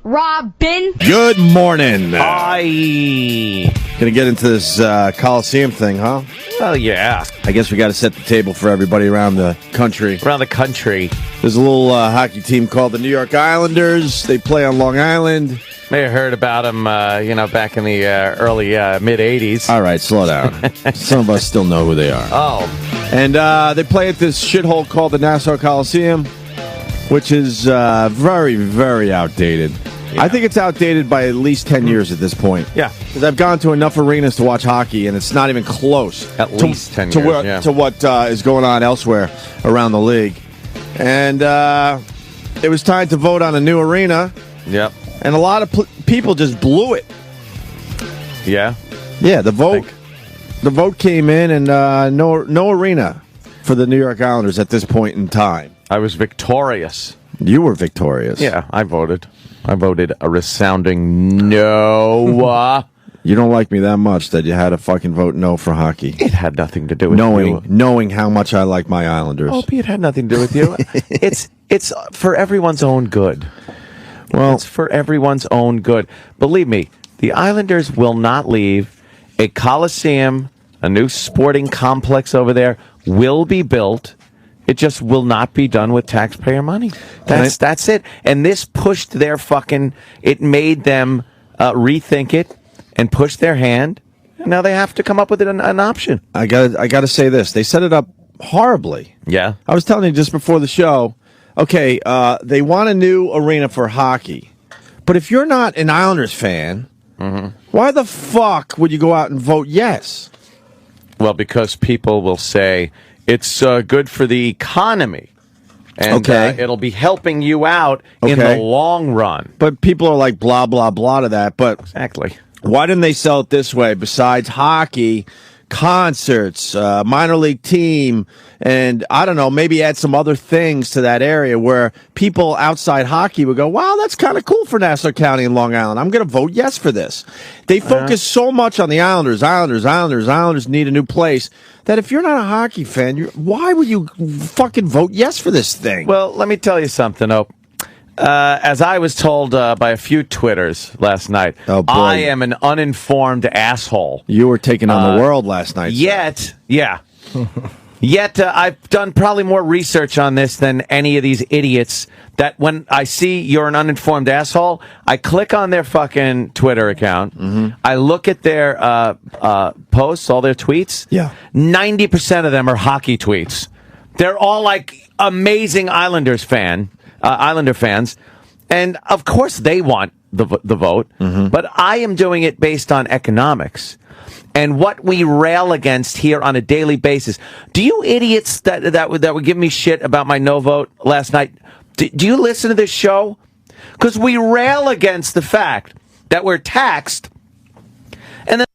Robin. Good morning. Hi. Gonna get into this Coliseum thing, huh? Oh, yeah. I guess we got to set the table for everybody around the country. Around the country. There's a little hockey team called the New York Islanders. They play on Long Island. May have heard about them, back in the early mid-'80s. All right, slow down. Some of us still know who they are. Oh. And they play at this shithole called the Nassau Coliseum, which is very, very outdated. Yeah. I think it's outdated by at least 10 years at this point. Yeah. Because I've gone to enough arenas to watch hockey, and it's not even close. At least 10 years, to what is going on elsewhere around the league. And it was time to vote on a new arena. Yep. And a lot of people just blew it. Yeah? Yeah, the vote came in, and no arena for the New York Islanders at this point in time. I was victorious. You were victorious. Yeah, I voted. I voted a resounding no. You don't like me that much that you had to fucking vote no for hockey. It had nothing to do with you. Knowing how much I like my Islanders. Opie, it had nothing to do with you. It's for everyone's own good. Well, it's for everyone's own good. Believe me, the Islanders will not leave. A Coliseum, a new sporting complex over there will be built. It just will not be done with taxpayer money. That's it. And this pushed their it made them rethink it and push their hand. And now they have to come up with an option. I gotta say this. They set it up horribly. Yeah. I was telling you just before the show, okay, they want a new arena for hockey. But if you're not an Islanders fan, why the fuck would you go out and vote yes? Well, because people will say it's good for the economy. And it'll be helping you out in the long run. But people are like blah, blah, blah to that. But exactly. Why didn't they sell it this way? Besides hockey, concerts, minor league team, and I don't know, maybe add some other things to that area where people outside hockey would go, wow, that's kind of cool for Nassau County and Long Island. I'm going to vote yes for this. They focus so much on the Islanders need a new place, that if you're not a hockey fan, why would you fucking vote yes for this thing? Well, let me tell you something, Ope. As I was told by a few Twitters last night, I am an uninformed asshole. You were taking on the world last night. Yet, I've done probably more research on this than any of these idiots that when I see you're an uninformed asshole, I click on their fucking Twitter account. I look at their posts, all their tweets. Yeah. 90% of them are hockey tweets. They're all like amazing Islander fans, and of course they want the vote, but I am doing it based on economics and what we rail against here on a daily basis. Do you idiots that would give me shit about my no vote last night, do you listen to this show? Because we rail against the fact that we're taxed and then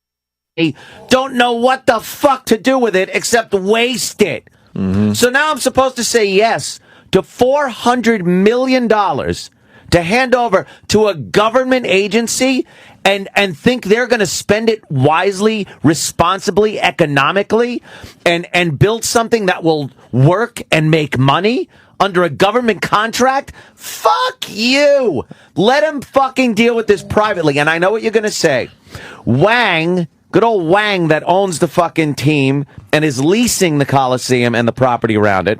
they don't know what the fuck to do with it except waste it. So now I'm supposed to say yes to $400 million to hand over to a government agency and think they're going to spend it wisely, responsibly, economically, and build something that will work and make money under a government contract? Fuck you! Let them fucking deal with this privately. And I know what you're going to say. Wang, good old Wang that owns the fucking team and is leasing the Coliseum and the property around it,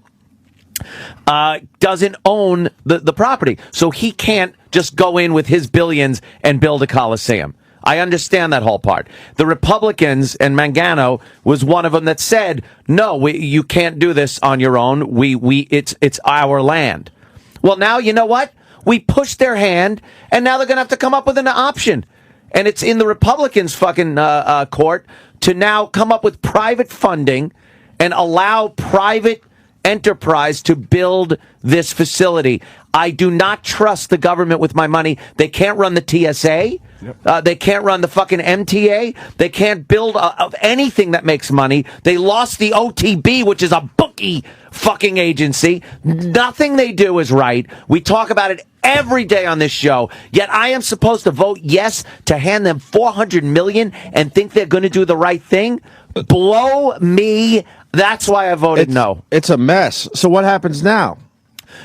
doesn't own the property. So he can't just go in with his billions and build a Coliseum. I understand that whole part. The Republicans, and Mangano was one of them that said, no, you can't do this on your own. It's our land. Well, now, you know what? We pushed their hand, and now they're going to have to come up with an option. And it's in the Republicans' fucking court to now come up with private funding and allow private enterprise to build this facility. I do not trust the government with my money. They can't run the TSA. They can't run the fucking MTA. They can't build anything that makes money. They lost the OTB, which is a bookie fucking agency. Nothing they do is right. We talk about it every day on this show. Yet I am supposed to vote yes to hand them $400 million and think they're going to do the right thing? Blow me. That's why I voted no. It's a mess. So what happens now?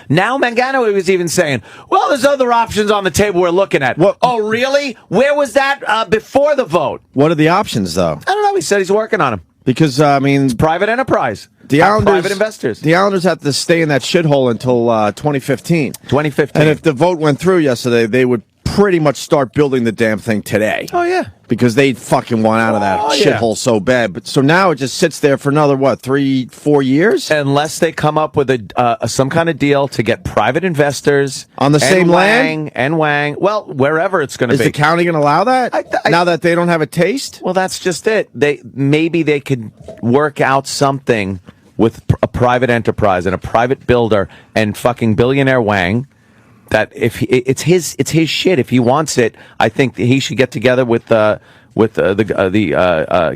Now Mangano was even saying, well, there's other options on the table we're looking at. What? Oh, really? Where was that before the vote? What are the options, though? I don't know. He said he's working on them. Because, I mean... Private enterprise. The Islanders, private investors. The Islanders have to stay in that shithole until 2015. 2015. And if the vote went through yesterday, they would pretty much start building the damn thing today. Oh, yeah. Because they fucking want out of that shithole so bad. But so now it just sits there for another, 3-4 years? Unless they come up with some kind of deal to get private investors. On the same land? And Wang. Well, wherever it's going to be. Is the county going to allow that? Now that they don't have a taste? Well, that's just it. Maybe they could work out something with a private enterprise and a private builder and fucking billionaire Wang. That if it's his shit. If he wants it, I think he should get together with the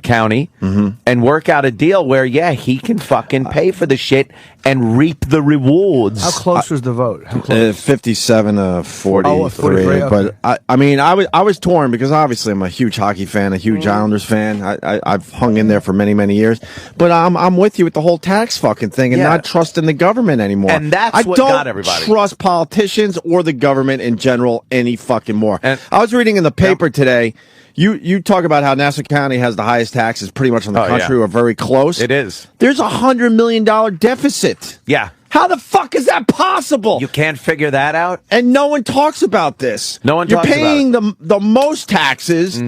county and work out a deal where he can fucking pay for the shit and reap the rewards. How close was the vote? 57 43. 43, okay. But I mean, I was torn because obviously I'm a huge hockey fan, a huge Islanders fan. I've hung in there for many years. But I'm with you with the whole tax fucking thing and not trusting the government anymore. And that's what got everybody. I don't trust politicians or the government in general any fucking more. And I was reading in the paper today. You talk about how Nassau County has the highest taxes pretty much in the country or very close. It is. There's $100 million deficit. Yeah. How the fuck is that possible? You can't figure that out? And no one talks about this. No one talks about it. You're paying the most taxes,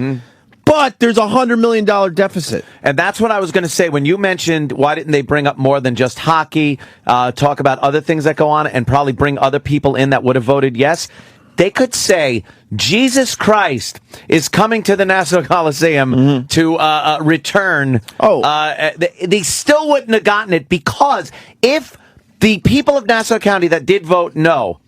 but there's $100 million deficit. And that's what I was going to say. When you mentioned why didn't they bring up more than just hockey, talk about other things that go on, and probably bring other people in that would have voted yes, they could say Jesus Christ is coming to the Nassau Coliseum to return. They still wouldn't have gotten it because if the people of Nassau County that did vote no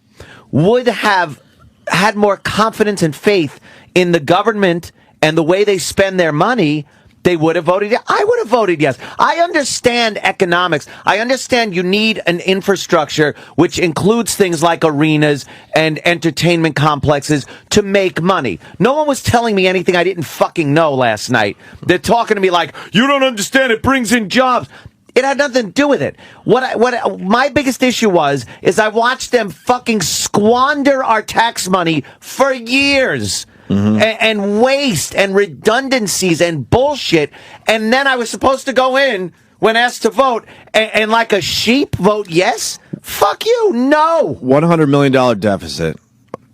would have had more confidence and faith in the government and the way they spend their money, they would have voted yes. I would have voted yes. I understand economics. I understand you need an infrastructure which includes things like arenas and entertainment complexes to make money. No one was telling me anything I didn't fucking know last night. They're talking to me like, you don't understand, it brings in jobs. It had nothing to do with it. What my biggest issue is I watched them fucking squander our tax money for years. And waste and redundancies and bullshit. And then I was supposed to go in when asked to vote and like a sheep vote yes? Fuck you, no. $100 million deficit.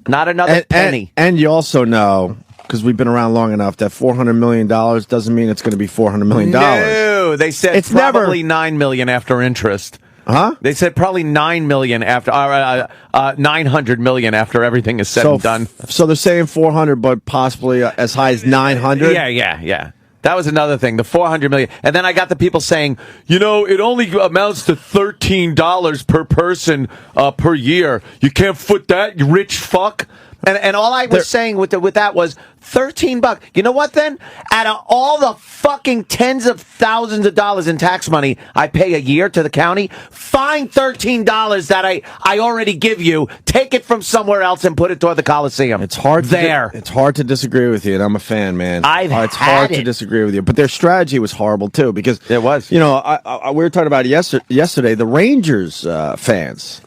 Not another penny. And you also know, because we've been around long enough, that $400 million doesn't mean it's going to be $400 million. No, they said it's probably $9 million after interest. Huh? They said probably $9 million after $900 million after everything is said and done. So they're saying 400, but possibly as high as 900. Yeah. That was another thing, the $400 million. And then I got the people saying, it only amounts to $13 per person per year. You can't foot that, you rich fuck. And all I was saying with that was $13. You know what then? Out of all the fucking tens of thousands of dollars in tax money I pay a year to the county, find $13 that I already give you, take it from somewhere else and put it toward the Coliseum. It's hard there. It's hard to disagree with you, and I'm a fan, man. It's hard to disagree with you, but their strategy was horrible too because it was. We were talking about it yesterday. The Rangers fans.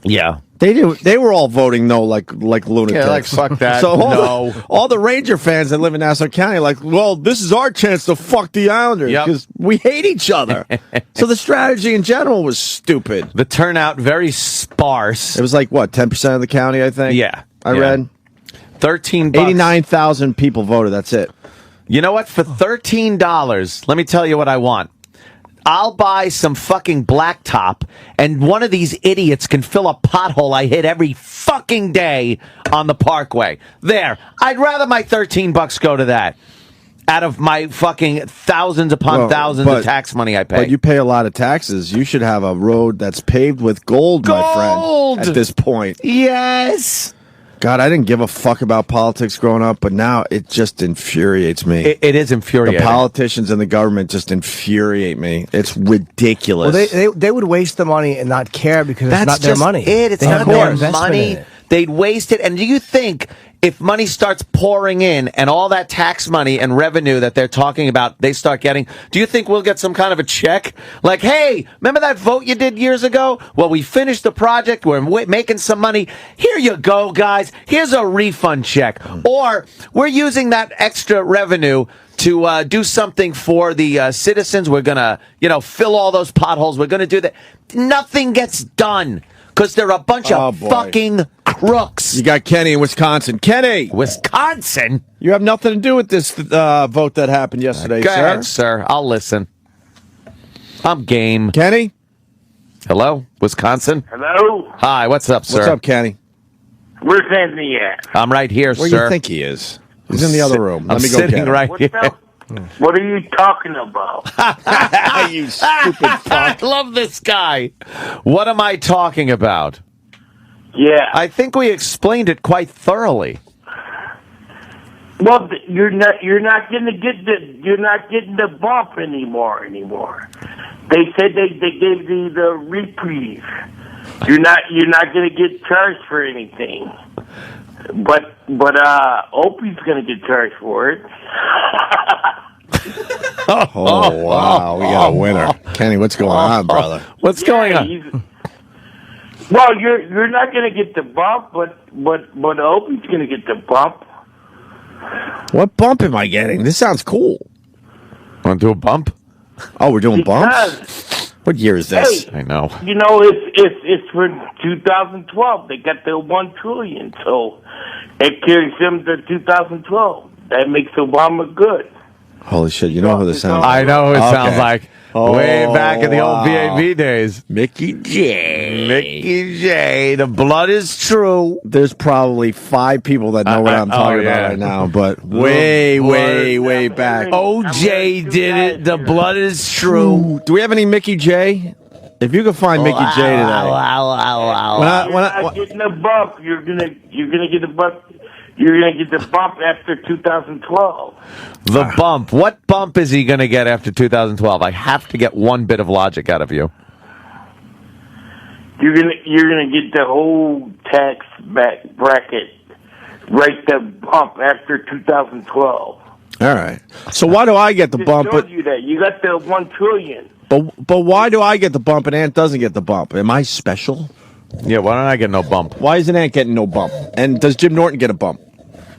Yeah. They were all voting no like lunatics. Yeah, like fuck that. So no. All the Ranger fans that live in Nassau County like, well, this is our chance to fuck the Islanders because we hate each other. So the strategy in general was stupid. The turnout very sparse. It was like what, 10% of the county, I think. Yeah, I read $13. 89,000 people voted. That's it. You know what? For $13, let me tell you what I want. I'll buy some fucking blacktop, and one of these idiots can fill a pothole I hit every fucking day on the Parkway. There. I'd rather my $13 go to that out of my fucking thousands upon thousands of tax money I pay. But you pay a lot of taxes. You should have a road that's paved with gold, my friend, at this point. Yes. God, I didn't give a fuck about politics growing up, but now it just infuriates me. It is infuriating. The politicians and the government just infuriate me. It's ridiculous. Well, they would waste the money and not care because it's not their money. It's they not have their investment money. in it. They'd waste it. And do you think if money starts pouring in and all that tax money and revenue that they're talking about, they start getting, do you think we'll get some kind of a check? Like, hey, remember that vote you did years ago? Well, we finished the project. We're making some money. Here you go, guys. Here's a refund check. Or we're using that extra revenue to do something for the citizens. We're going to, fill all those potholes. We're going to do that. Nothing gets done because they're a bunch of fucking crooks. You got Kenny in Wisconsin. Kenny! Wisconsin? You have nothing to do with this vote that happened yesterday, Go sir. ahead, sir. I'll listen. I'm game. Kenny? Hello? Wisconsin? Hello? Hi, what's up, sir? What's up, Kenny? Where's Anthony at? I'm right here, Where sir. you think he is? He's in the other room. I'm Let me go sitting get him. right What's here. up? What are you talking about? You stupid I fuck. love this guy. What am I talking about? Yeah. I think we explained it quite thoroughly. Well, you're not getting the bump anymore. They said they gave you the reprieve. You're not going to get charged for anything. But Opie's going to get charged for it. Oh, wow. We got a winner. Kenny, what's going on, brother? What's going on? Well, you're not going to get the bump, but Opie's going to get the bump. What bump am I getting? This sounds cool. Want to do a bump? Oh, we're doing bumps? Because, What year is this? hey, I know. it's for 2012. They got the $1 trillion, so it carries them to 2012. That makes Obama good. Holy shit, you know who this sounds I like? know who it sounds Okay. like. Way back in the old VAV days. Mickey J. Mickey J. The blood is true. There's probably 5 people that know what I'm talking yeah. about right now, but way back. OJ did it. The blood is true. Do we have any Mickey J? If you can find Mickey J today. When I- You're not getting a bump. You're gonna get a bump. You're gonna get the bump after 2012. The bump. What bump is he going to get after 2012? I have to get one bit of logic out of you. You're gonna get the whole tax bracket right the bump after 2012. All right. So why do I get the Just bump? told But you that you got the $1 trillion. why do I get the bump and Ant doesn't get the bump? Am I special? Yeah, why don't I get no bump? Why isn't Ant getting no bump? And does Jim Norton get a bump?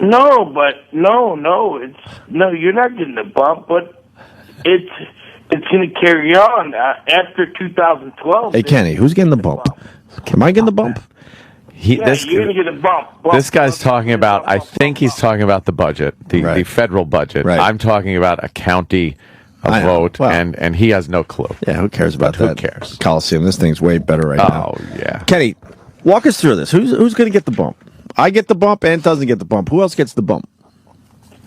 No, but no, you're not getting the bump, but it's going to carry on after 2012. Hey, Kenny, who's getting the bump? Am I getting the bump? You're going to get a bump. This guy's talking about, I think he's talking about the budget, the Right. federal budget. Right. I'm talking about a county I know. vote, Well- and he has no clue. Yeah, who cares about Who that? cares? Coliseum. This thing's way better right now. Oh, yeah. Kenny, walk us through this. Who's going to get the bump? I get the bump, Ant doesn't get the bump. Who else gets the bump?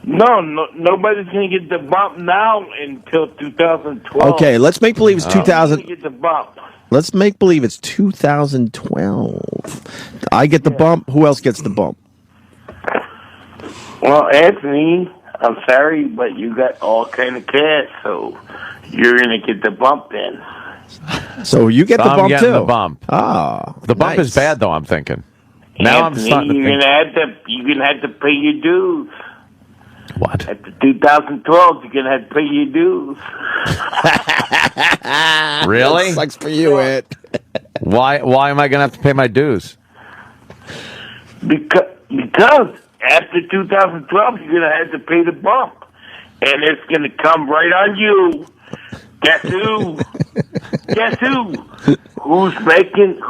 No, nobody's going to get the bump now until 2012. Okay, let's make believe it's You're 2000. going to get the bump. Let's make believe it's 2012. I get the bump. Who else gets the bump? Well, Anthony, I'm sorry, but you got all kind of cash, so you're going to get the bump then. So you get So the I'm bump getting too. the bump. Ah, The bump nice. is bad, though, I'm thinking. Now Anthony, I'm starting to you're think. going to have to pay your dues. What? After 2012, you're going to have to pay your dues. Really? Sucks for you, Ant. Why am I going to have to pay my dues? Because after 2012, you're going to have to pay the bump. And it's going to come right on you. Guess who? Guess who? Who's making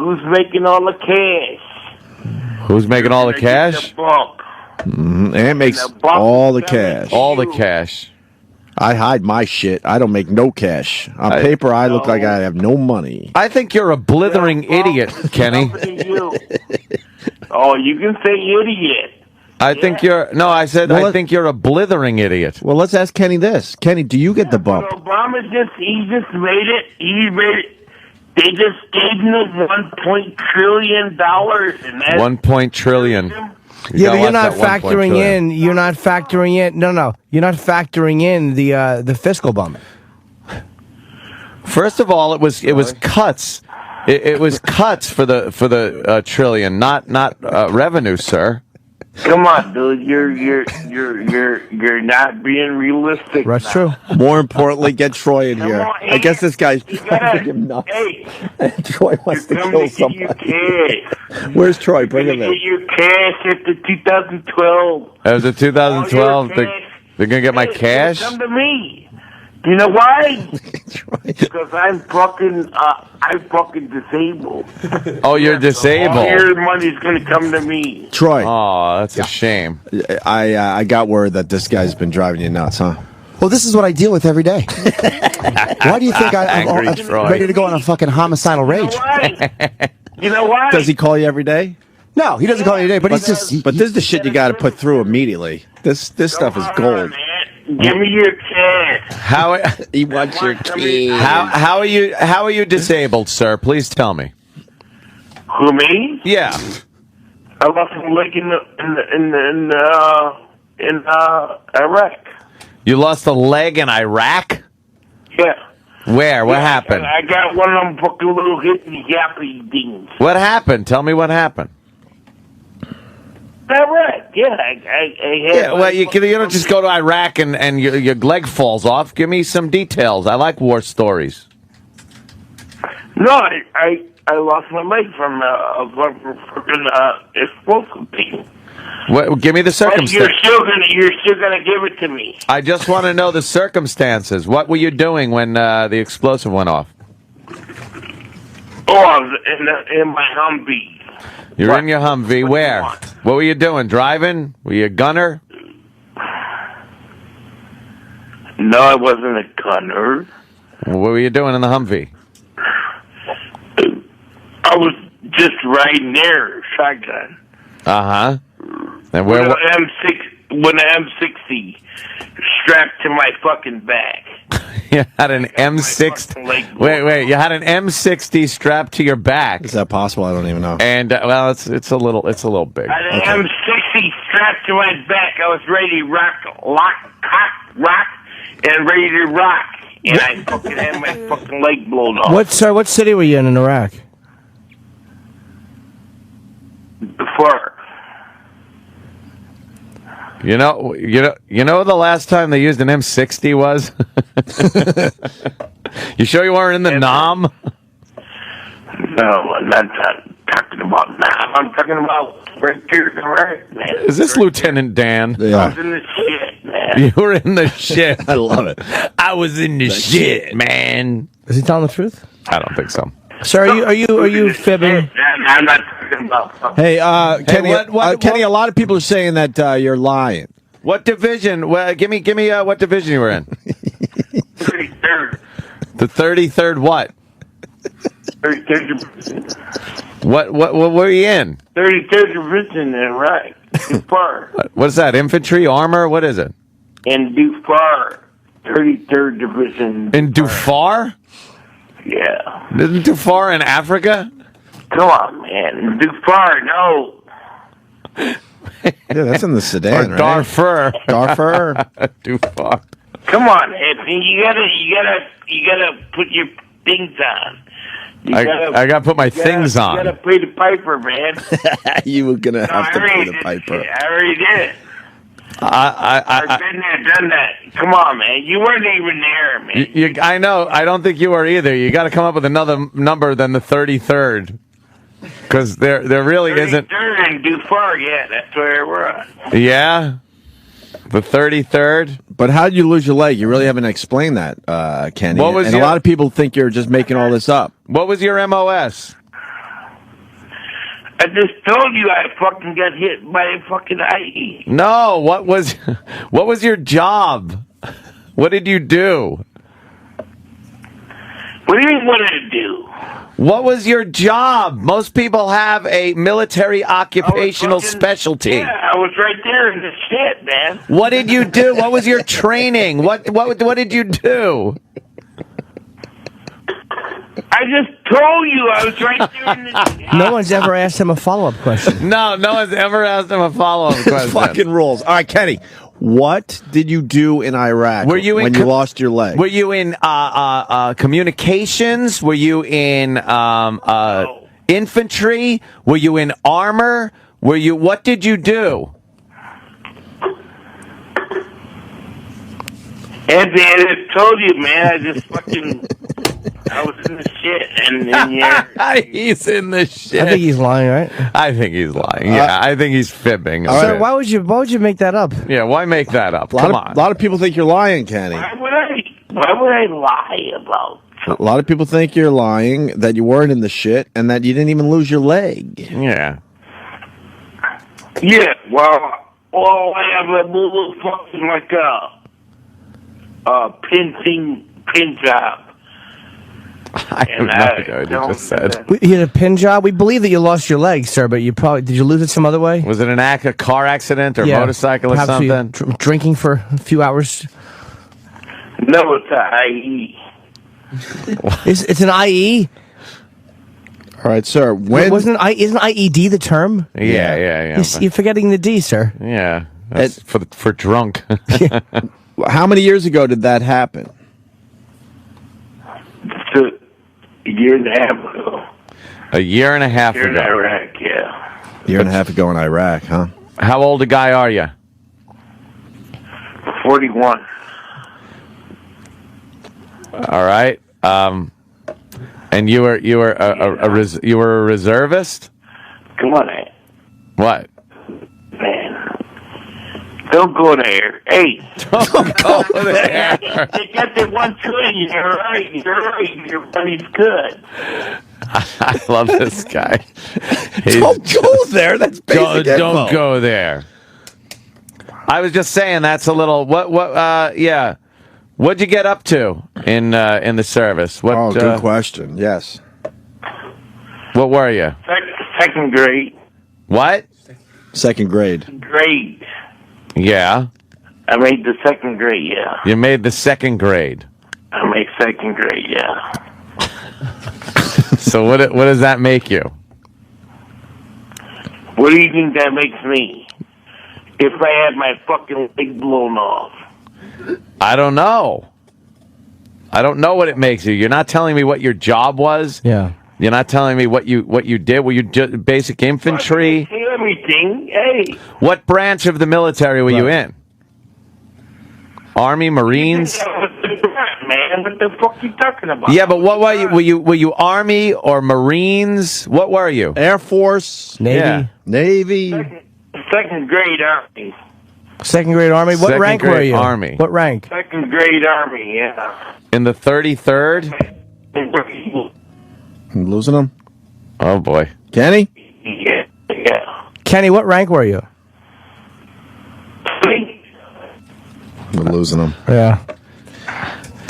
all the cash? Who's making all the You're gonna get cash? the bump. Ant makes The bump all the is coming. cash. All the cash. I hide my shit. I don't make no cash. On paper, I look like I have no money. I think you're a blithering The bump idiot, is Kenny. coming to you. Oh, you can say idiot. I think you're. No, I said Well, I think you're a blithering idiot. Well, let's ask Kenny this. Kenny, do you get the bump? But Obama just made it. He made it. They just gave him $1 trillion, and that's $1 trillion. Yeah, but you're not watch that 1 factoring trillion. in. You're not factoring in. No. You're not factoring in the fiscal bump. First of all, it was cuts. It was cuts for the trillion, not revenue, sir. Come on, dude. You're not being realistic. That's now. true. More importantly, get Troy in Come here. on, I guess this guy's you gotta, him nuts. hey, Troy wants to you're kill coming to get your somebody. cash. Where's Troy? Bring You're him gonna in. get your cash after 2012. As of 2012, All your cash. they're going to get my Hey, cash? Come to me. You know why? Troy. Because I'm fucking disabled. Oh, you're All disabled. your money's gonna come to me. Troy, Oh, that's a shame. I got word that this guy's been driving you nuts, huh? Well, this is what I deal with every day. Why do you think I'm Angry Troy. ready to go on a fucking homicidal You know rage? why? You know why? Does he call you every day? No, he doesn't call me today, but he's just... But this is the shit you got to put through immediately. This stuff is Come on, gold. man. Give me your cash. How He wants your key. how are you disabled, sir? Please tell me. Who, me? Yeah. I lost my leg in Iraq. You lost a leg in Iraq? Yeah. Where? What happened? I got one of them fucking little hippie yappy things. What happened? Tell me what happened. Iraq. Yeah, I had. Yeah, well, you don't just go to Iraq and your leg falls off. Give me some details. I like war stories. No, I lost my leg from a fucking explosive thing. What, give me the But circumstances. you're still gonna give it to me. I just want to know the circumstances. What were you doing when the explosive went off? Oh, I was in my Humvee. You were What? in your Humvee. What do you Where? want? What were you doing? Driving? Were you a gunner? No, I wasn't a gunner. What were you doing in the Humvee? I was just riding there, shotgun. Uh-huh. And With where? an M60 strapped to my fucking back. You had an M60. Wait. You had an M60 strapped to your back. Is that possible? I don't even know. And well, it's a little big. I had an M60 strapped to my back. I was ready to rock, and ready to rock. And I fucking had my fucking leg blown off. What city were you in Iraq? Before. You know the last time they used an M60 was? You sure you weren't in the Nam? No, I'm not talking about now. I'm talking about right here in Iraq, man. Is this Lieutenant Dan? I was Yeah, in the shit, man. You were in the shit. I love it. I was in the shit, man. Is he telling the truth? I don't think so. Sir, are you fibbing? I'm not talking about. Hey, Kenny. what- Kenny, a lot of people are saying that you're lying. What division? Well, give me what division you were in? 33rd. The 33rd what? 33rd division. What were you in? 33rd division in Iraq. Dufar. What's that? Infantry, armor? What is it? In Dufar. 33rd division. In Dufar? Yeah. Isn't Dufar in Africa? Come on, man. Dufar, no. Yeah, that's in the Sudan, Or right? Darfur? Darfur. Dufar. Come on, Anthony. You gotta put your things on. I gotta put my things You on. gotta pay the piper, man. You were gonna have to pay the did. piper. I already did it. I I've been there, done that. Come on, man. You weren't even there, man. I know. I don't think you were either. You got to come up with another number than the 33rd, because there really isn't. 33rd and Dufar, yeah, that's where we're at. Yeah, the 33rd. But how did you lose your leg? You really haven't explained that, Kenny. What was and your- a lot of people think you're just making all this up. What was your MOS? I just told you I fucking got hit by a fucking IE. No. What was your job? What did you do? What do you mean, what did it do? What was your job? Most people have a military occupational fucking- specialty. Yeah, I was right there in the shit, man. What did you do? What was your training? What did you do? I just told you I was right there in the shit. No one's ever asked him a follow-up question. No one's ever asked him a follow-up question. Fucking rules. All right, Kenny. What did you do in Iraq Were you in when you lost your leg? Were you in communications? Were you in infantry? Were you in armor? What did you do? Anthony, I just told you, man. I was in the shit, and yeah. He's in the shit. I think he's lying, right? I think he's lying. Yeah, I think he's fibbing. Sir, why would you make that up? Yeah, why make that up? A lot of people think you're lying, Kenny. Why would I lie about? A lot of people think you're lying, that you weren't in the shit, and that you didn't even lose your leg. Yeah. Yeah, well, I have a little fucking like pin job. I have no idea what you just said. You had a pin job? We believe that you lost your leg, sir, but did you lose it some other way? Was it a car accident or motorcycle or perhaps something? Drinking for a few hours? No, it's a IE. It's an IE? All right, sir. Isn't IED the term? Yeah. You're forgetting the D, sir. Yeah. That's for drunk. How many years ago did that happen? It's a year and a half ago. A year and a half ago. In Iraq, yeah. Year and a half ago in Iraq, huh? How old a guy are you? 41. All right. And you were a reservist? Come on, man. What? Man. Don't go there. Hey. Don't go there. They got the 120. You're right. Your money's good. I love this guy. Don't go there. That's basic info. Don't go there. I was just saying that's a little yeah. What'd you get up to in the service? Good question. Yes. What were you? Second grade. What? Second grade. Grade. Yeah. I made the second grade, yeah. You made the second grade. I made second grade, yeah. So what does that make you? What do you think that makes me? If I had my fucking leg blown off. I don't know. I don't know what it makes you. You're not telling me what your job was. Yeah. You're not telling me what you did. Were you just basic infantry? Everything. Hey. What branch of the military were you in? Army, Marines? Man, what the fuck are you talking about? Yeah, but what were you? Were you Army or Marines? What were you? Air Force, Navy. Yeah. Navy. Second grade Army. Second grade Army. What Second rank grade were you? Army. What rank? Second grade Army, yeah. In the 33rd? I'm losing them. Oh boy, Kenny. Yeah. Kenny, what rank were you? We're losing them. Yeah.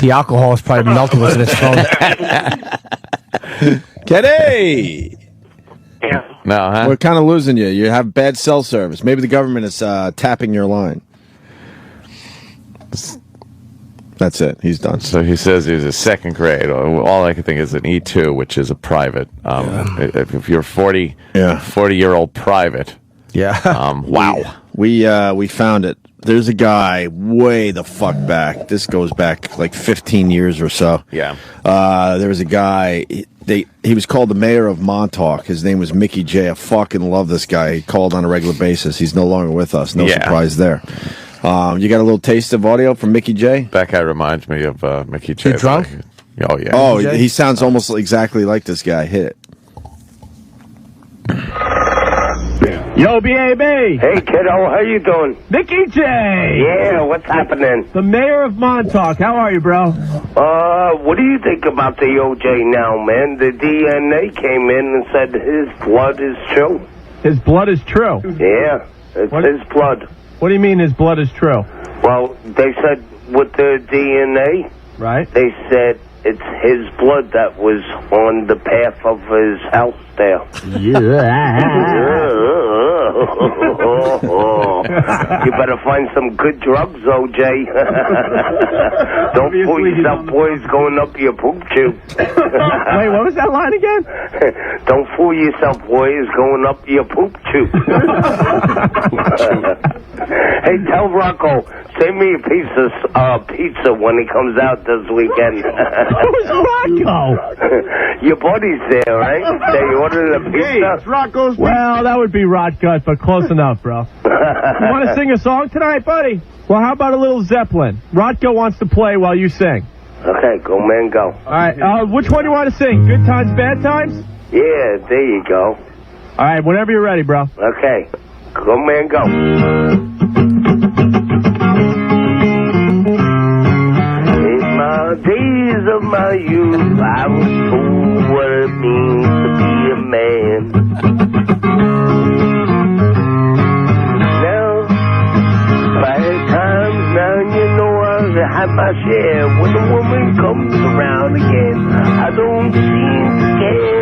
The alcohol is probably melting within his phone. Kenny. Yeah. no, huh? We're kind of losing you. You have bad cell service. Maybe the government is tapping your line. That's it. He's done. So he says he's a second grade. All I can think is an E2, which is a private. If you're 40-year-old private. Yeah. Wow. We found it. There's a guy way the fuck back. This goes back like 15 years or so. Yeah. There was a guy. He was called the mayor of Montauk. His name was Mickey J. I fucking love this guy. He called on a regular basis. He's no longer with us. No surprise there. You got a little taste of audio from Mickey J? That guy reminds me of Mickey J. You drunk? Oh, yeah. Oh, he sounds almost exactly like this guy. Hit it. Yo, B.A.B. Hey, kiddo, how you doing? Mickey J. Yeah, what's happening? The mayor of Montauk. How are you, bro? What do you think about the OJ now, man? The DNA came in and said his blood is true. His blood is true. Yeah, it's his blood. What do you mean his blood is true? Well, they said with the DNA, Right. they said it's his blood that was on the path of his house there. You better find some good drugs, OJ. Don't fool yourself, boys, going up your poop tube. Wait, what was that line again? Don't fool yourself, boys, going up your poop tube. Hey, tell Rocco, send me a piece of pizza when he comes out this weekend. Who's Rocco? Your buddy's there, right? They ordered a pizza. It's Rocco's. Well, that would be rot gut, but close enough, bro. You want to sing a song tonight, buddy? Well, how about a little Zeppelin? Rotko wants to play while you sing. Okay, go, man, go. All right, which one do you want to sing? Good Times, Bad Times? Yeah, there you go. All right, whenever you're ready, bro. Okay, go, man, go. In my days of my youth, I was told what it means to be a man. Now, five times now, you know I've had my share. When a woman comes around again, I don't seem to care.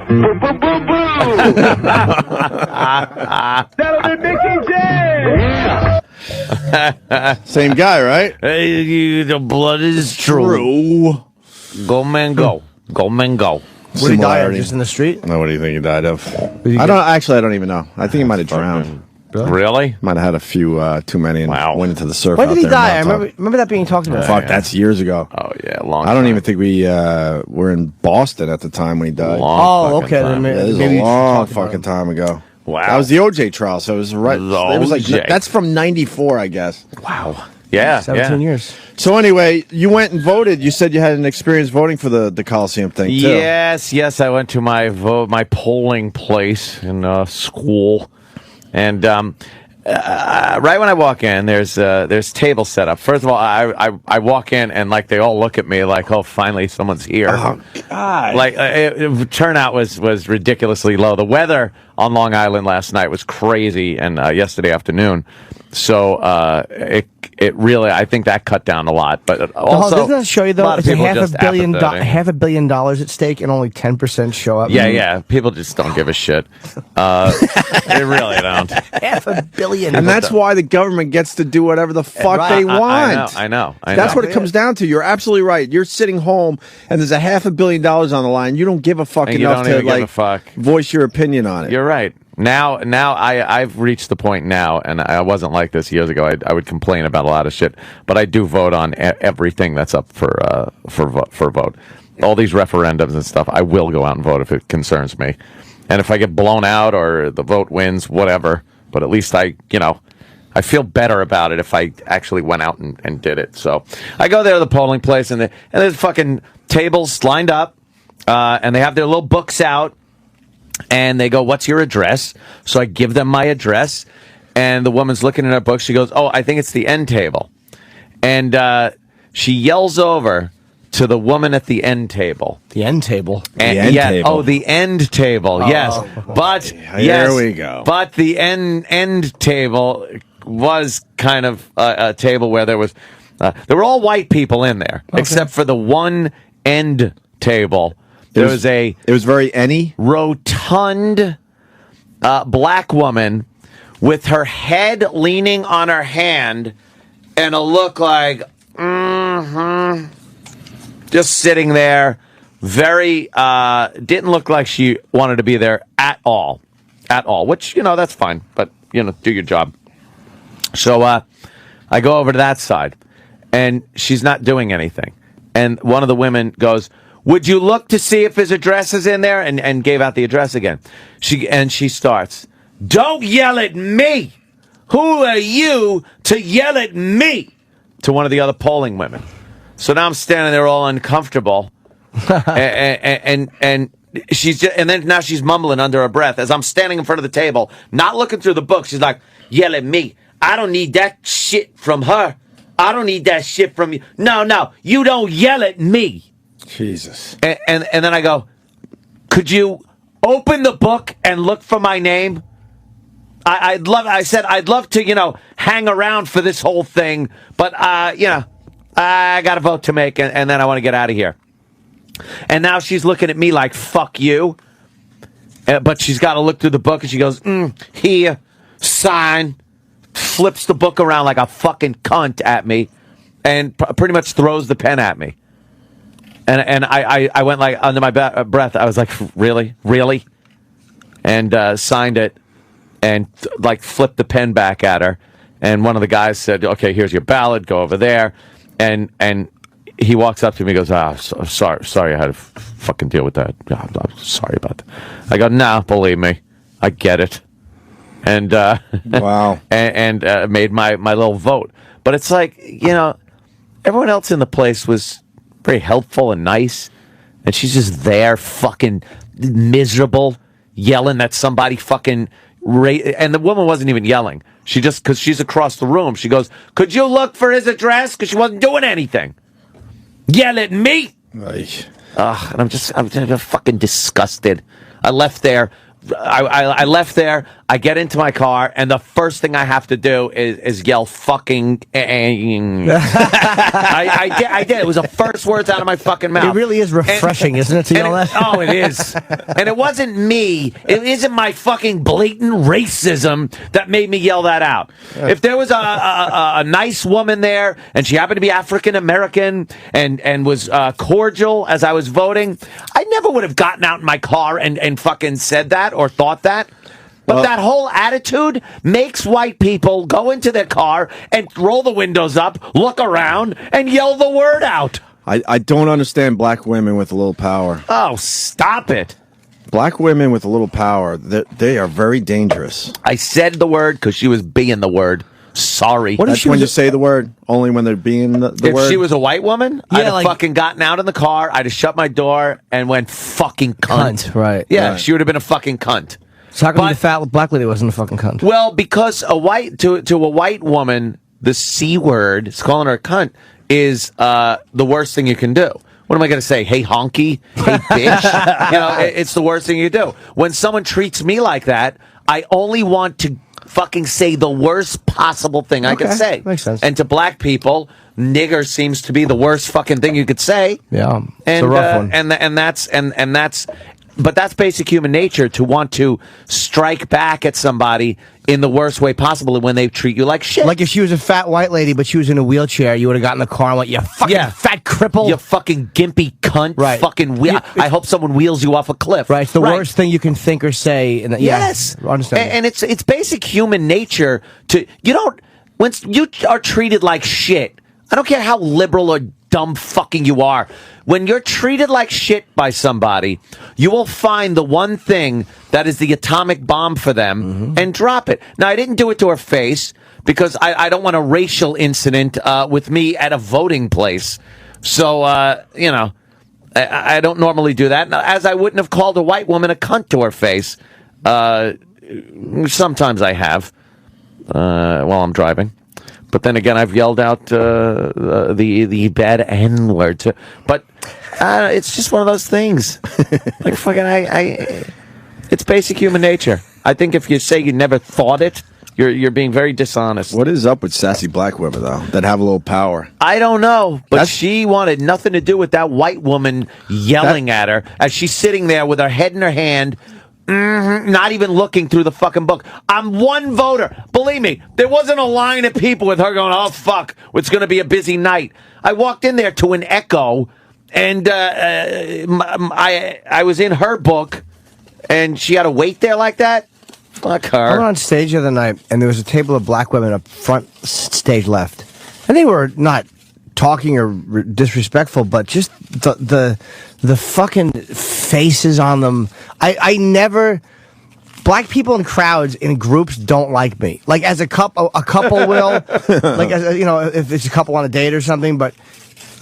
Boo-boo-boo-boo! That'll be Mickey J! Yeah! Same guy, right? Hey, the blood is true. Go, man, go. Go, man, go. What did he die of? Similarity. Just in the street? No, what do you think he died of? he I get? don't even know. I think he might have drowned. Really? Might have had a few too many and Wow. went into the surf. When out did he there in die? I Montauk. remember that being talked about. Fuck, that's years ago. Oh, yeah, long I don't time. even think we were in Boston at the time when he died. Long Oh, fucking okay. time. Then Yeah, this is maybe a you should long talk about fucking it. time ago. Wow. That was the OJ trial, so it was right. The It was like OJ. that's from '94, I guess. Wow. Yeah, 17 yeah. years. So anyway, you went and voted. You said you had an experience voting for the Coliseum thing too. Yes. I went to my polling place in school, and right when I walk in, there's tables set up. First of all, I walk in and like they all look at me like, oh, finally someone's here. Oh God! Like turnout was ridiculously low. The weather on Long Island last night was crazy, and yesterday afternoon. So it really, I think that cut down a lot. But also, doesn't that show you a though? lot of It's a people half just a billion, apathetic. $500 million at stake, and only 10% show up. Yeah. People just don't give a shit. They really don't. $500 million. And that's why the government gets to do whatever the fuck Right. they want. I know. That's what it comes down to. You're absolutely right. You're sitting home and there's a $500 million on the line. You don't give a fuck And you enough don't to even give a like fuck. voice your opinion on it. You're right. Now I've reached the point now, and I wasn't like this years ago. I would complain about a lot of shit, but I do vote on everything that's up for vote. All these referendums and stuff, I will go out and vote if it concerns me. And if I get blown out or the vote wins, whatever. But at least I feel better about it if I actually went out and did it. So I go there to the polling place, and there's fucking tables lined up, and they have their little books out. And they go, what's your address? So I give them my address. And the woman's looking in her book. She goes, oh, I think it's the end table. And she yells over to the woman at the end table. the end table. And, end table. Oh, the end table. Yes. But Here we go. But the end table was kind of a table where there were all white people in there, except for the one end table. There was It was very any. rotund black woman with her head leaning on her hand and a look like just sitting there, very didn't look like she wanted to be there at all, which that's fine, but do your job. So I go over to that side, and she's not doing anything, and one of the women goes, would you look to see if his address is in there? And gave out the address again. She starts, don't yell at me. Who are you to yell at me? To one of the other polling women. So now I'm standing there all uncomfortable. and she's just, and then now she's mumbling under her breath as I'm standing in front of the table, not looking through the book. She's like, yell at me. I don't need that shit from her. I don't need that shit from you. No, you don't yell at me. Jesus. And then I go, could you open the book and look for my name? I said I'd love to, hang around for this whole thing, but I got a vote to make, and then I want to get out of here. And now she's looking at me like, fuck you. But she's got to look through the book, and she goes, here, sign, flips the book around like a fucking cunt at me, and pretty much throws the pen at me. And I went like under my breath. I was like, really? And signed it and like flipped the pen back at her. And one of the guys said, okay, here's your ballot. Go over there. And he walks up to me and goes, sorry, I had to fucking deal with that. I'm sorry about that. I go, nah, believe me. I get it. and Wow. and made my little vote. But it's like, everyone else in the place was very helpful and nice, and she's just there, fucking miserable, yelling that somebody fucking. And the woman wasn't even yelling. She just, because she's across the room, she goes, "Could you look for his address?" Because she wasn't doing anything. Yell at me. And I'm just fucking disgusted. I left there. I left there. I get into my car, and the first thing I have to do is yell fucking. I did. It was the first words out of my fucking mouth. It really is refreshing, isn't it, to yell that? Oh, it is. And it wasn't me. It isn't my fucking blatant racism that made me yell that out. If there was a nice woman there, and she happened to be African American and was cordial as I was voting, I never would have gotten out in my car and fucking said that or thought that. But that whole attitude makes white people go into their car and roll the windows up, look around, and yell the word out. I don't understand black women with a little power. Oh, stop it. Black women with a little power, they are very dangerous. I said the word because she was being the word. Sorry. That's when you say the word, only when they're being the word. If she was a white woman, I'd have fucking gotten out in the car, I'd have shut my door and went fucking cunt. Right. Yeah, Right. she would have been a fucking cunt. So how come the fat black lady wasn't a fucking cunt? Well, because to a white woman, the C word, it's calling her a cunt, is the worst thing you can do. What am I going to say? Hey, honky? Hey, bitch? It's the worst thing you do. When someone treats me like that, I only want to fucking say the worst possible thing I could say. Makes sense. And to black people, nigger seems to be the worst fucking thing you could say. Yeah, And, it's a rough one. But that's basic human nature, to want to strike back at somebody in the worst way possible when they treat you like shit. Like if she was a fat white lady, but she was in a wheelchair, you would have gotten in the car and went, "You fucking fat cripple, you fucking gimpy cunt, Right. fucking I hope someone wheels you off a cliff." Right, it's the worst thing you can think or say. Yes, I understand. And it's basic human nature to when you are treated like shit. I don't care how liberal or dumb fucking you are. When you're treated like shit by somebody, you will find the one thing that is the atomic bomb for them and drop it. Now, I didn't do it to her face because I don't want a racial incident with me at a voting place. So, I don't normally do that. As I wouldn't have called a white woman a cunt to her face. Sometimes I have while I'm driving. But then again, I've yelled out the bad N word too. But it's just one of those things. Like fucking, it's basic human nature. I think if you say you never thought it, you're being very dishonest. What is up with sassy black women though that have a little power? I don't know, but she wanted nothing to do with that white woman yelling at her as she's sitting there with her head in her hand. Not even looking through the fucking book. I'm one voter. Believe me, there wasn't a line of people with her going, "Oh, fuck, it's going to be a busy night." I walked in there to an echo, and I was in her book, and she had to wait there like that? Fuck her. I went on stage the other night, and there was a table of black women up front, stage left. And they were not talking or disrespectful, but just the fucking faces on them. I never. Black people in crowds in groups don't like me. Like as a couple will. Like as if it's a couple on a date or something, but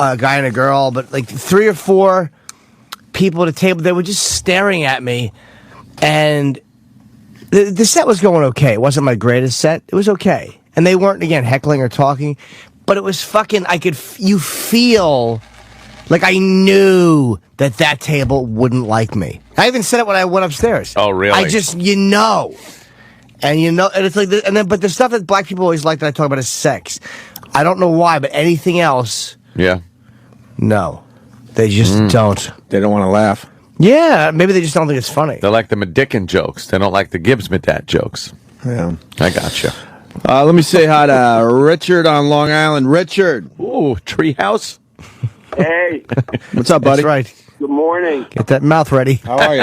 a guy and a girl. But like 3 or 4 people at a table, they were just staring at me, and the set was going okay. It wasn't my greatest set. It was okay, and they weren't again heckling or talking. But it was fucking, you feel like I knew that table wouldn't like me. I even said it when I went upstairs. Oh, really? I just, and it's like, but the stuff that black people always like that I talk about is sex. I don't know why, but anything else, Yeah. no. They just don't. They don't want to laugh. Yeah, maybe they just don't think it's funny. They like the Medican jokes. They don't like the Gibbs-Medat jokes. Yeah. I gotcha. Let me say hi to Richard on Long Island. Richard. Ooh, treehouse. Hey, What's up, buddy? That's right. good morning. Get that mouth ready. How are you?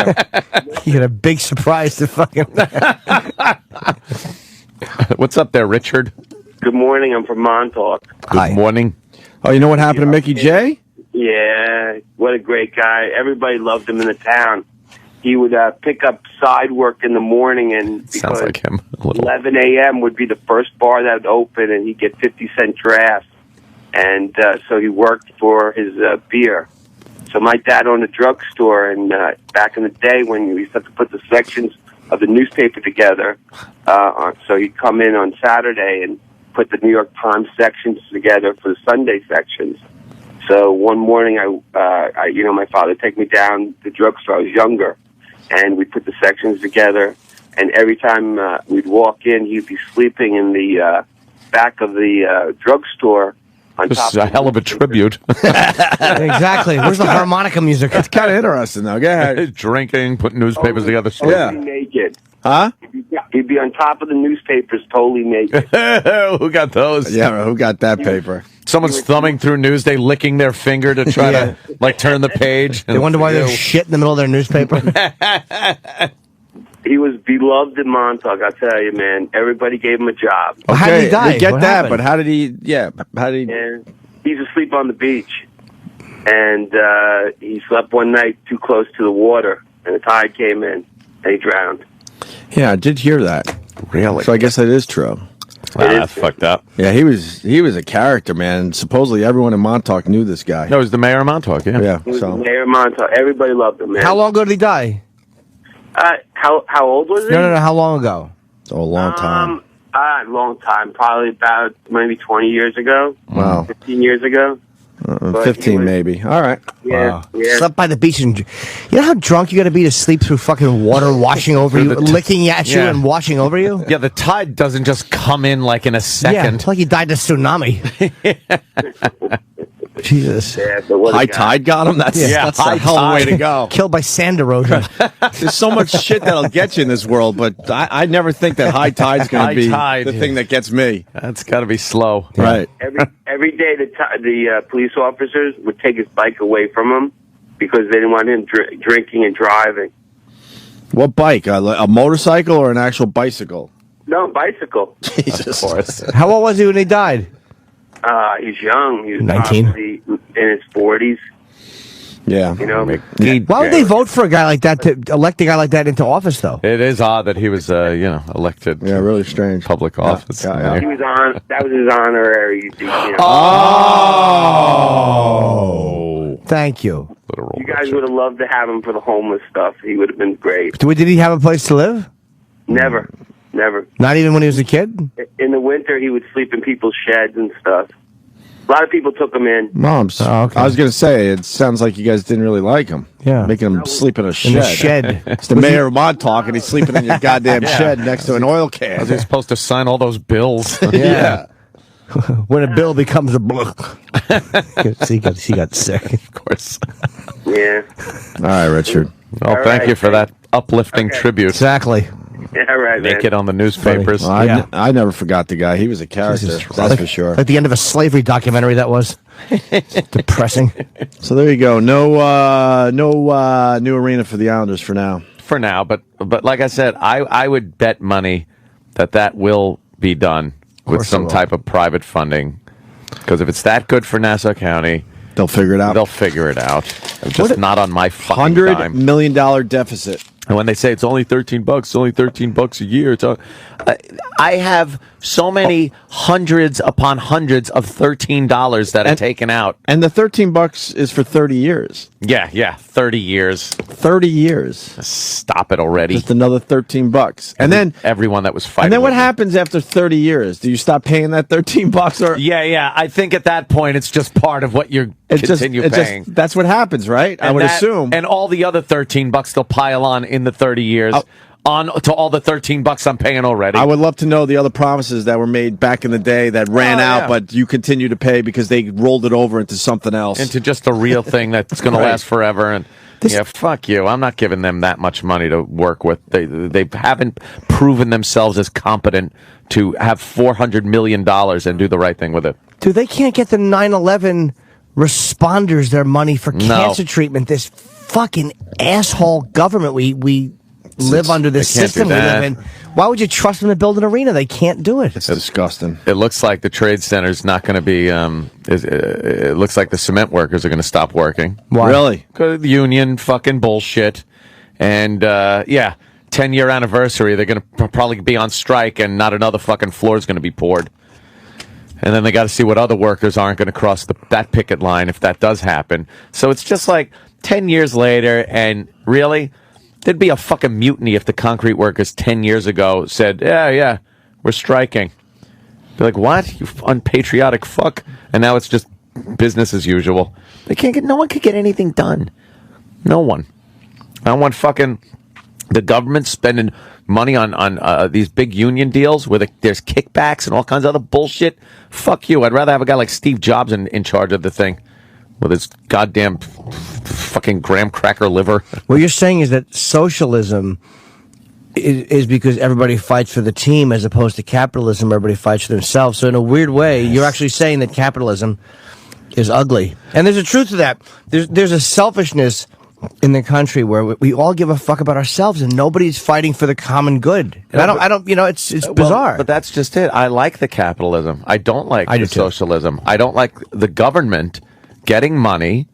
You got a big surprise to fucking... What's up there, Richard? Good morning. I'm from Montauk. Good morning. Oh, you know what happened to Mickey J? Yeah, what a great guy. Everybody loved him in the town. he would pick up side work in the morning, and Sounds because like him. A little. 11 a.m. would be the first bar that would open, and he'd get 50-cent drafts. And so he worked for his beer. So my dad owned a drugstore, and back in the day when we used to have to put the sections of the newspaper together, so he'd come in on Saturday and put the New York Times sections together for the Sunday sections. So one morning, I my father would take me down the drugstore. I was younger, and we'd put the sections together. And every time we'd walk in, he'd be sleeping in the back of the drugstore. This is a hell of a tribute. Exactly. Where's the harmonica music? It's kind of interesting, though. Go ahead. Drinking, putting newspapers together. Yeah. Naked. Huh? He'd be on top of the newspapers, totally naked. Who got those? Yeah, who got that paper? Someone's thumbing through Newsday, licking their finger to try to turn the page. They wonder why there's shit in the middle of their newspaper. He was beloved in Montauk, I'll tell you, man. Everybody gave him a job. Well, how did he die? We get What that, happened? but how did he? Yeah, how did he? And he's asleep on the beach. And he slept one night too close to the water, and the tide came in, and he drowned. Yeah, I did hear that. Really? So I guess that is true. That's fucked up. Yeah, he was a character, man. Supposedly everyone in Montauk knew this guy. No, it was the mayor of Montauk, yeah. Yeah, He was so the mayor of Montauk. Everybody loved him, man. How long ago did he die? How old was he? No. How long ago? a long time. Long time. Probably about maybe 20 years ago. Wow. 15 years ago. But 15 he was- maybe. All right. Yeah. Wow. Yeah. Slept by the beach and you know how drunk you got to be to sleep through fucking water washing over you, licking at you Yeah. and washing over you? Yeah, the tide doesn't just come in like in a Yeah, second. it's like he died in a tsunami. Jesus. Yeah, but what a High guy. tide got him? That's high a hell of a way tide. to go. Killed by sand erosion. There's so much shit that'll get you in this world, but I never think that high tide's going High to be tide. the thing that gets me. That's got to be slow. Right. Every day the police officers would take his bike away from him because they didn't want him drinking and driving. What bike? A motorcycle or an actual bicycle? No, bicycle. Jesus. Of course. How old was he when he died? He's young. He was 19? probably in his 40s. Yeah. You know, Why would they vote for a guy like that to elect a guy like that into office, though? It is odd that he was, elected. Yeah, really strange. Public office. Yeah. he was on. That was his honorary. You know. Oh. Thank you. Literal You guys Richard. would have loved to have him for the homeless stuff. He would have been great. Did he have a place to live? Never. Not even when he was a kid? In the winter, he would sleep in people's sheds and stuff. A lot of people took him in. Moms. Oh, okay. I was going to say, it sounds like you guys didn't really like him. Yeah. Making him sleep in a shed. In the shed. It's the mayor of Montauk, and he's sleeping in your goddamn shed next to an oil can. Was he supposed to sign all those bills? Yeah. When a bill becomes a book. he got sick. Of course. Yeah. All right, Richard. Well, All thank right. you for that uplifting Okay. tribute. Exactly. Yeah, all right, man. Make it on the newspapers. Well, Yeah. I never forgot the guy. He was a character, that's for sure. Like the end of a slavery documentary that was. Depressing. So there you go. No new arena for the Islanders for now. For now, but like I said, I would bet money that will be done with course it some will. type of private funding. Because if it's that good for Nassau County, They'll figure it out. they'll figure it out. Just not on my fucking $100 dime. million deficit. And when they say it's only $13, it's only $13 a year. I have so many hundreds upon hundreds of $13 that are taken out. And the $13 is for 30 years. Yeah, 30 years. 30 years. Stop it already. Just another $13. And then everyone that was fighting. what with me. happens after 30 years? Do you stop paying that $13 or Yeah. I think at that point it's just part of what you're continue paying. that's what happens, right? I would assume. And all the other $13 they'll pile on in the 30 years on to all the $13 I'm paying already. I would love to know the other promises that were made back in the day that ran out, yeah. but you continue to pay because they rolled it over into something else. into just a real thing that's going to last forever. And fuck you. I'm not giving them that much money to work with. They haven't proven themselves as competent to have $400 million and do the right thing with it. Dude, they can't get the 9/11 responders their money for cancer treatment. This fucking asshole government we live under, this they can't do system we live that. in. Why would you trust them to build an arena? They can't do it. It's disgusting. It looks like the trade center's not going to be. It looks like the cement workers are going to stop working. Why? Really? Because the union fucking bullshit, And, 10-year anniversary, they're going to probably be on strike and not another fucking floor is going to be poured. And then they got to see what other workers aren't going to cross that picket line if that does happen. So it's just like 10 years later, and really, there'd be a fucking mutiny if the concrete workers 10 years ago said, yeah, we're striking. Be like, what? You unpatriotic fuck. And now it's just business as usual. No one could get anything done. No one. I don't want fucking the government spending money on these big union deals where there's kickbacks and all kinds of other bullshit. Fuck you. I'd rather have a guy like Steve Jobs in charge of the thing with his goddamn fucking graham cracker liver. What you're saying is that socialism is because everybody fights for the team as opposed to capitalism, everybody fights for themselves. So in a weird way, you're actually saying that capitalism is ugly. And there's a truth to that. There's a selfishness in the country where we all give a fuck about ourselves and nobody's fighting for the common good. And I don't, it's bizarre. But that's just it. I like the capitalism. I don't like the socialism. I don't like the government getting money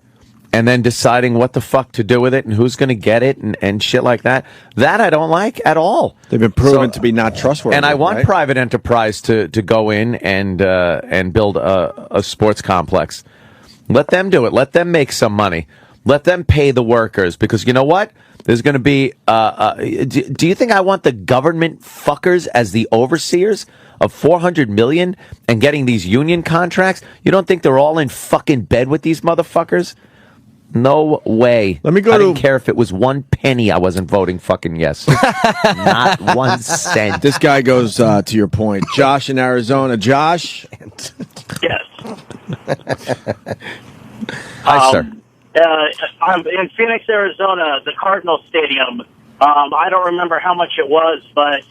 and then deciding what the fuck to do with it and who's going to get it and shit like that. That I don't like at all. They've been proven to be not trustworthy. And I want private enterprise to go in and build a sports complex. Let them do it. Let them make some money. Let them pay the workers, because you know what? There's going to be. Do you think I want the government fuckers as the overseers of $400 million and getting these union contracts? You don't think they're all in fucking bed with these motherfuckers? No way. Let me go I didn't care if it was 1 penny. I wasn't voting fucking yes. Not 1 cent. This guy goes to your point. Josh in Arizona. Josh? Yes. Hi, sir. I'm in Phoenix, Arizona, the Cardinal Stadium. I don't remember how much it was, but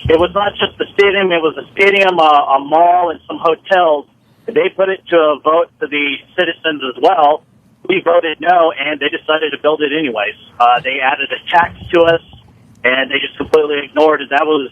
it was not just the stadium. It was a stadium, a mall, and some hotels. They put it to a vote to the citizens as well. We voted no, and they decided to build it anyways. They added a tax to us, and they just completely ignored it. That was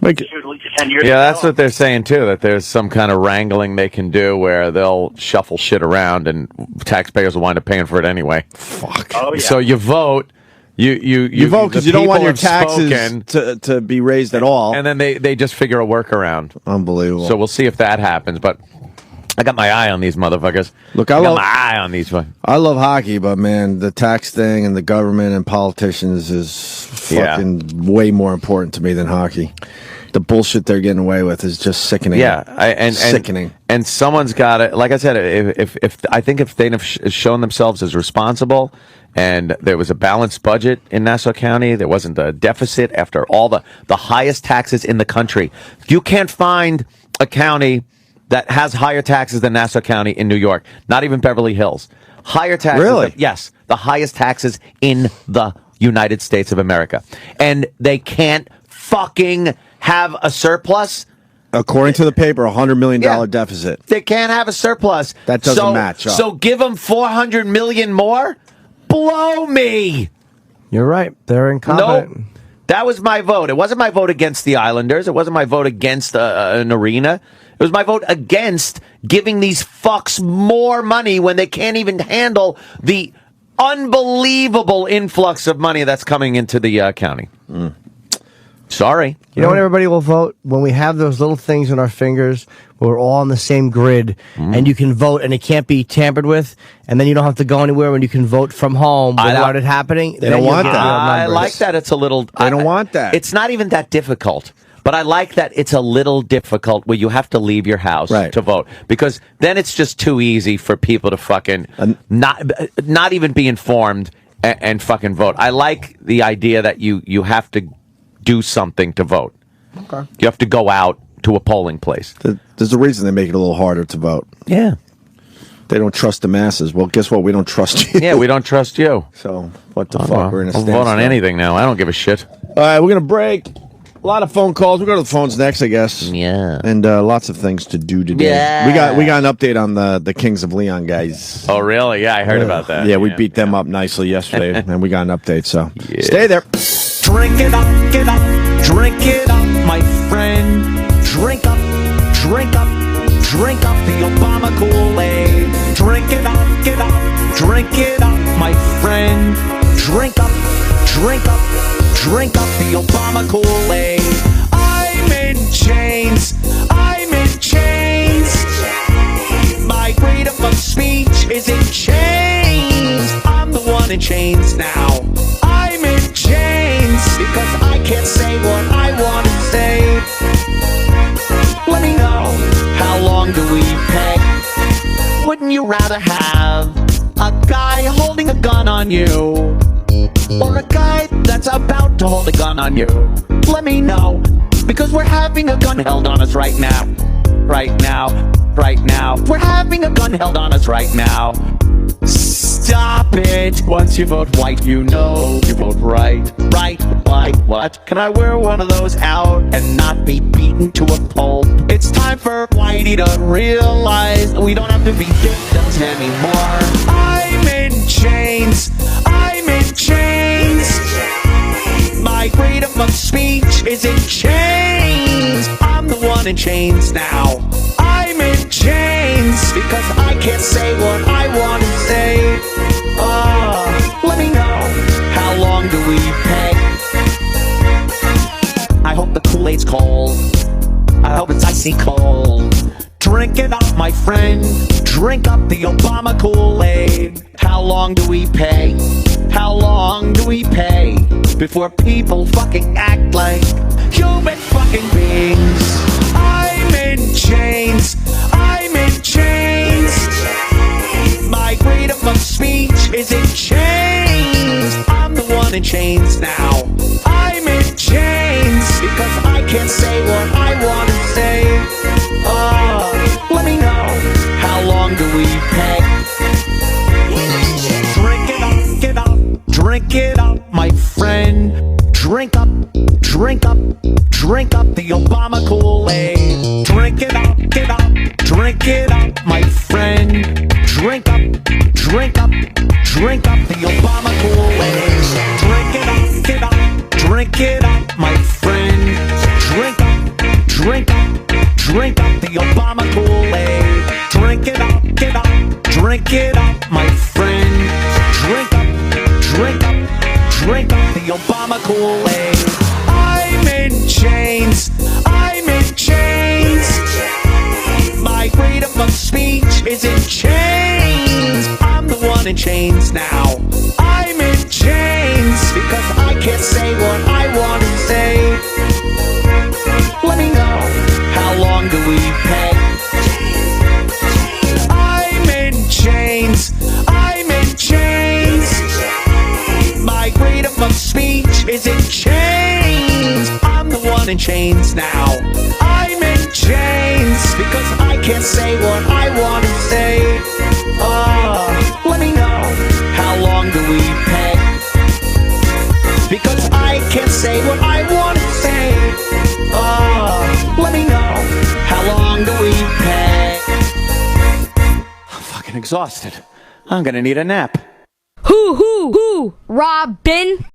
at least 10 years ago. Yeah, that's what they're saying, too, that there's some kind of wrangling they can do where they'll shuffle shit around and taxpayers will wind up paying for it anyway. Fuck. Oh, yeah. So you vote. You vote because you don't want your taxes to be raised at all. And then they just figure a workaround. Unbelievable. So we'll see if that happens, but I got my eye on these motherfuckers. Look, I got my eye on these. I love hockey, but man, the tax thing and the government and politicians is fucking way more important to me than hockey. The bullshit they're getting away with is just sickening. Yeah, sickening. And someone's got to, like I said, if I think if they'd have shown themselves as responsible, and there was a balanced budget in Nassau County, there wasn't a deficit after all the highest taxes in the country. You can't find a county that has higher taxes than Nassau County in New York. Not even Beverly Hills. Higher taxes. Really? Yes, the highest taxes in the United States of America, and they can't fucking have a surplus. According to the paper, $100 million deficit. They can't have a surplus. That doesn't match up. So give them $400 million more? Blow me. You're right. They're incompetent. Nope. That was my vote. It wasn't my vote against the Islanders. It wasn't my vote against an arena. It was my vote against giving these fucks more money when they can't even handle the unbelievable influx of money that's coming into the county. Sorry. You know when everybody will vote? When we have those little things on our fingers, where we're all on the same grid, and you can vote, and it can't be tampered with, and then you don't have to go anywhere when you can vote from home without it happening. They don't want that. I like that. It's a little... I don't want that. It's not even that difficult. But I like that it's a little difficult where you have to leave your house to vote. Because then it's just too easy for people to fucking not even be informed and fucking vote. I like the idea that you have to do something to vote. Okay. You have to go out to a polling place. There's a reason they make it a little harder to vote. Yeah. They don't trust the masses. Well, guess what? We don't trust you. Yeah, we don't trust you. So, what the fuck? We're in a I'll vote on anything now. I don't give a shit. All right, we're going to break. A lot of phone calls. We'll go to the phones next, I guess. Yeah. And lots of things to do today. Yeah. We got an update on the Kings of Leon guys. Oh, really? Yeah, I heard about that. Yeah, we beat them up nicely yesterday, and we got an update, so stay there. Drink it up, drink it up, my friend. Drink up, drink up, drink up the Obama Kool-Aid. Drink it up, drink it up, my friend. drink up, drink up, drink up the Obama Kool-Aid. I'm in chains, I'm in chains. My freedom of speech is in chains. I'm the one in chains now. I'm in chains because I can't say what I want to say. Let me know, how long do we pay? Wouldn't you rather have a guy holding a gun on you, or a guy that's about to hold a gun on you? Let me know, because we're having a gun held on us right now. Right now, right now. We're having a gun held on us right now. Stop it. Once you vote white, you know you vote right. Right, white, what? Can I wear one of those out and not be beaten to a pulp? It's time for Whitey to realize we don't have to be victims anymore. I'm in chains, I'm in chains. My freedom of speech is in chains. I'm the one in chains now. I'm in chains because I can't say what I want to say. Let me know, how long do we pay? I hope the Kool-Aid's cold. I hope it's icy cold. Drink it up, my friend. Drink up the Obama Kool-Aid. How long do we pay? How long do we pay before people fucking act like human fucking beings? I'm in chains, I'm in chains. My freedom of speech is in chains. I'm the one in chains now. I'm in chains because I can't say what I want to say. Let me know, how long do we pay? Drink it up, get up, drink it up, my friend. Drink up, drink up, drink up the Obama Kool-Aid. Drink it up, get up, drink it up, my friend. Drink up, drink up, drink up the Obama Kool-Aid. Drink it up, get up, drink it up, my friend. Drink up, drink up, drink up the Obama Kool-Aid. Drink it up, get up, drink it up, my friend. Drink up, drink up, drink up the Obama Kool-Aid. I'm in chains, I'm in chains. My freedom of speech is in chains. I'm the one in chains now. I'm in chains because I can't say what I want to say. Let me know, how long do we pay? I'm in chains, I'm in chains. My freedom of speech is in chains. I'm the one in chains now. I'm in chains because I can't say what I want to say. Let me know, how long do we pay? Because I can't say what I want to say. Let me know, how long do we pay? I'm fucking exhausted. I'm gonna need a nap. Hoo, hoo, hoo, Robin.